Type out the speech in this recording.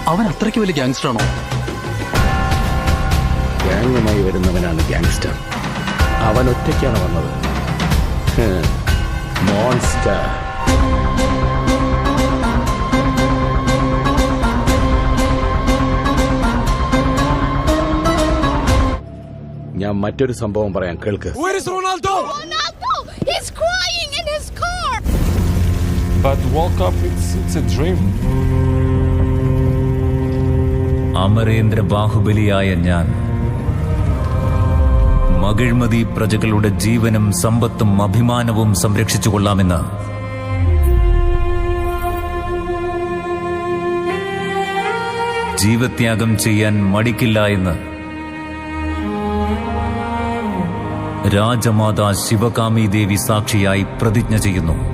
അവൻ അത്രയ്ക്ക് വലിയ ഗ്യാങ്സ്റ്റർ ആണോ? ഗ്യാങ്ങുമായി വരുന്നവനാണ് ഗ്യാങ്സ്റ്റർ. അവൻ ഒറ്റയ്ക്കാണ് വന്നത്. മോൺസ്റ്റർ. ഞാൻ മറ്റൊരു സംഭവം പറയാം, കേൾക്ക്. Ronaldo is crying in his car. But World Cup, it's a dream. Amarendra ബാഹുബലിയായ ഞാൻ മകിഴ്മതി പ്രജകളുടെ ജീവനും സമ്പത്തും അഭിമാനവും സംരക്ഷിച്ചുകൊള്ളാമെന്ന് ജീവത്യാഗം ചെയ്യാൻ മടിക്കില്ല എന്ന് രാജമാതാ ശിവകാമി ദേവി സാക്ഷിയായി പ്രതിജ്ഞ ചെയ്യുന്നു.